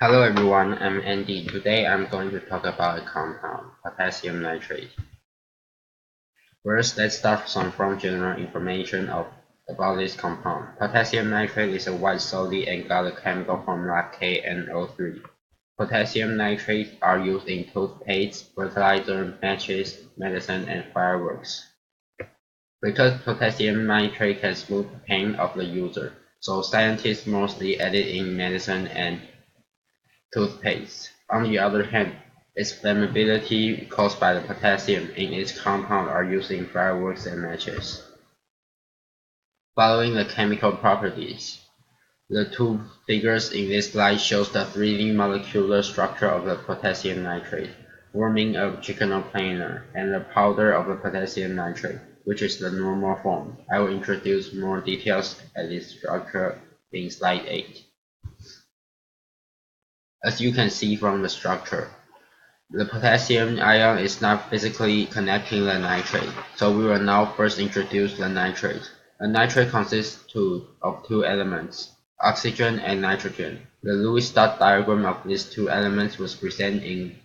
Hello everyone, I'm Andy. Today I'm going to talk about a compound, potassium nitrate. First, let's start from general information about this compound. Potassium nitrate is a white solid and got a chemical formula KNO3. Potassium nitrate are used in toothpaste, fertilizer, matches, medicine, and fireworks. Because potassium nitrate can smooth the pain of the user, so scientists mostly add it in medicine and toothpaste. On the other hand, its flammability caused by the potassium in its compound are used in fireworks and matches. Following the chemical properties, the two figures in this slide shows the 3D molecular structure of the potassium nitrate, forming a trichinoplanar, and the powder of the potassium nitrate, which is the normal form. I will introduce more details at this structure in slide 8. As you can see from the structure, the potassium ion is not physically connecting the nitrate, so we will now first introduce the nitrate. A nitrate consists of two elements, oxygen and nitrogen. The Lewis dot diagram of these two elements was presented in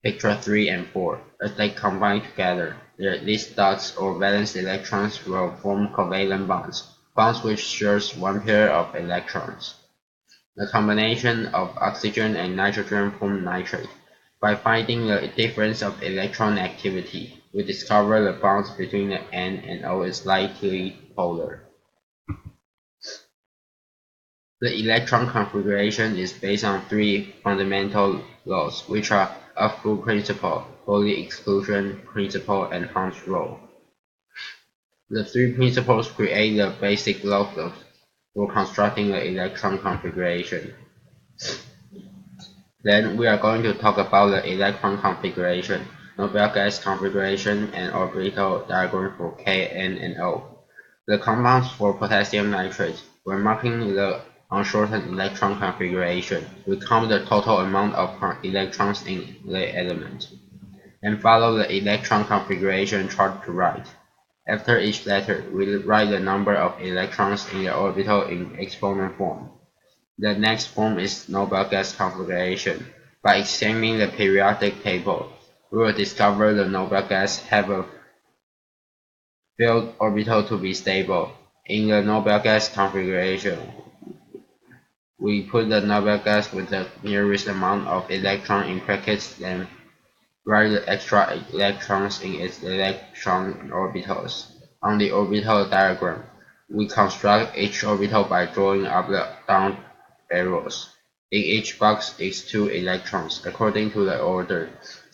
picture 3 and 4. As they combine together, these dots or valence electrons will form covalent bonds which shares one pair of electrons. The combination of oxygen and nitrogen form nitrate. By finding the difference of electron activity, we discover the bonds between the N and O is slightly polar. The electron configuration is based on three fundamental laws, which are Aufbau principle, Pauli exclusion principle, and Hund's law. The three principles create the basic laws for constructing the electron configuration. Then we are going to talk about the electron configuration, Nobel gas configuration, and orbital diagram for K, N, and O. The compounds for potassium nitrate, when marking the unshortened electron configuration, we count the total amount of electrons in the element, and follow the electron configuration chart to right. After each letter, we write the number of electrons in the orbital in exponent form. The next form is Nobel gas configuration. By examining the periodic table, we will discover the Nobel gas have a field orbital to be stable. In the Nobel gas configuration, we put the Nobel gas with the nearest amount of electrons in brackets, then write the extra electrons in its electron orbitals. On the orbital diagram, we construct each orbital by drawing up the down arrows. In each box is 2 electrons, according to the order.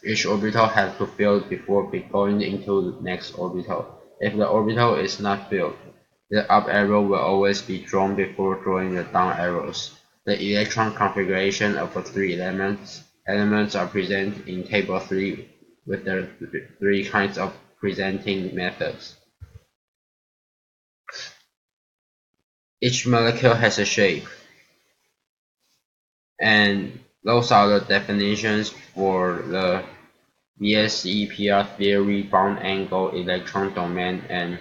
Each orbital has to fill before going into the next orbital. If the orbital is not filled, the up arrow will always be drawn before drawing the down arrows. The electron configuration of the three elements are presented in Table 3 with the three kinds of presenting methods. Each molecule has a shape, and those are the definitions for the BSEPR theory, bond angle, electron domain, and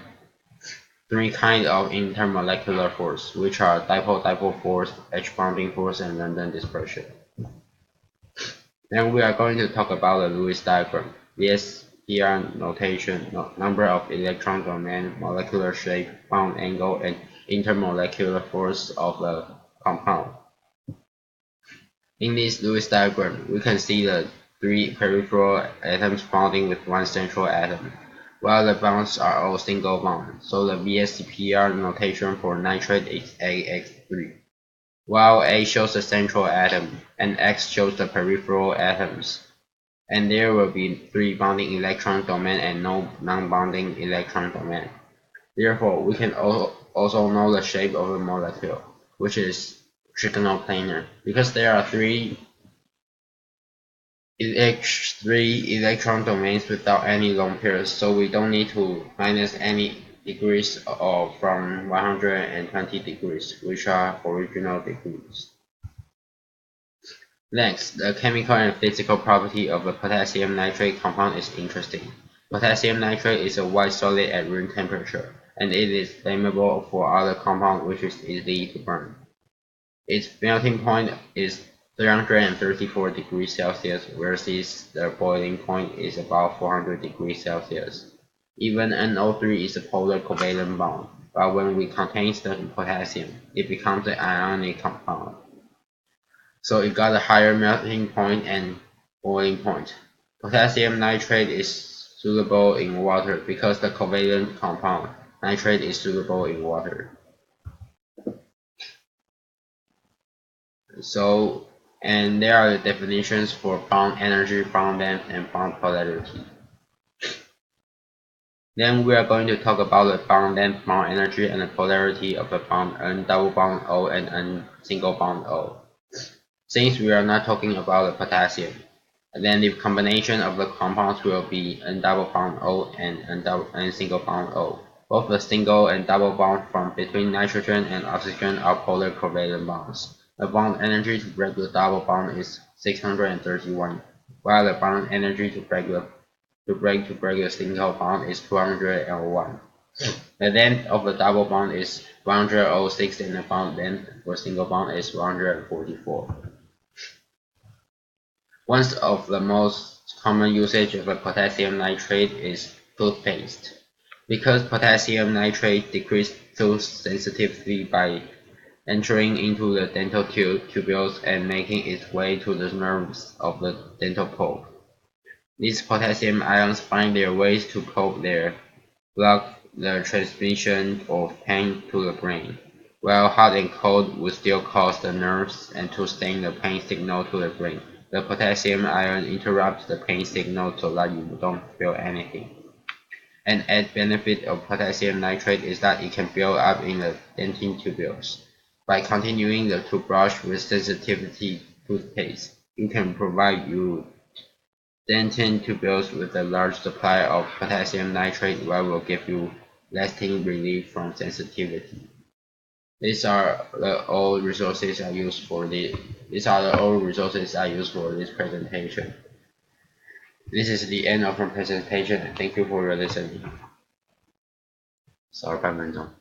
three kinds of intermolecular force, which are dipole-dipole force, H-bonding force, and London dispersion. Then we are going to talk about the Lewis diagram, BSEPR notation, number of electron domain, molecular shape, bond angle, and intermolecular force of the compound. In this Lewis diagram, we can see the three peripheral atoms bonding with one central atom, while the bonds are all single bonds, so the VSEPR notation for nitrate is AX3. While A shows the central atom, and X shows the peripheral atoms, and there will be 3 bonding electron domain and no non-bonding electron domain. Therefore, we can also know the shape of the molecule, which is trichinoplanar, because there are three electron domains without any lone pairs, so we don't need to minus any degrees from 120 degrees, which are original degrees. Next, the chemical and physical property of a potassium nitrate compound is interesting. Potassium nitrate is a white solid at room temperature, and it is flammable for other compounds which is easy to burn. Its melting point is 334 degrees Celsius versus the boiling point is about 400 degrees Celsius. Even NO3 is a polar covalent bond, but when we contain the potassium, it becomes an ionic compound. So it got a higher melting point and boiling point. Potassium nitrate is soluble in water because the covalent compound nitrate is soluble in water. So, and there are the definitions for bond energy, bond length, and bond polarity. Then we are going to talk about the bond length, bond energy, and the polarity of the bond N double bond O and N single bond O. Since we are not talking about the potassium, then the combination of the compounds will be N double bond O and N single bond O. Both the single and double bond from between nitrogen and oxygen are polar covalent bonds. The bond energy to break the double bond is 631, while the bond energy to break the single bond is 201. The length of the double bond is 106 and the bond length for single bond is 144. One of the most common usage of potassium nitrate is toothpaste. Because potassium nitrate decreases tooth sensitivity by entering into the dental tubules and making its way to the nerves of the dental pulp. These potassium ions find their ways to pulp there, block the transmission of pain to the brain, while hot and cold would still cause the nerves and to send the pain signal to the brain. The potassium ion interrupts the pain signal so that you don't feel anything. An added benefit of potassium nitrate is that it can build up in the dentin tubules. By continuing the toothbrush with sensitivity toothpaste, you can provide your dentin tubules with a large supply of potassium nitrate that will give you lasting relief from sensitivity. These are the all resources I use for this presentation. This is the end of my presentation and thank you for your listening. 12分钟。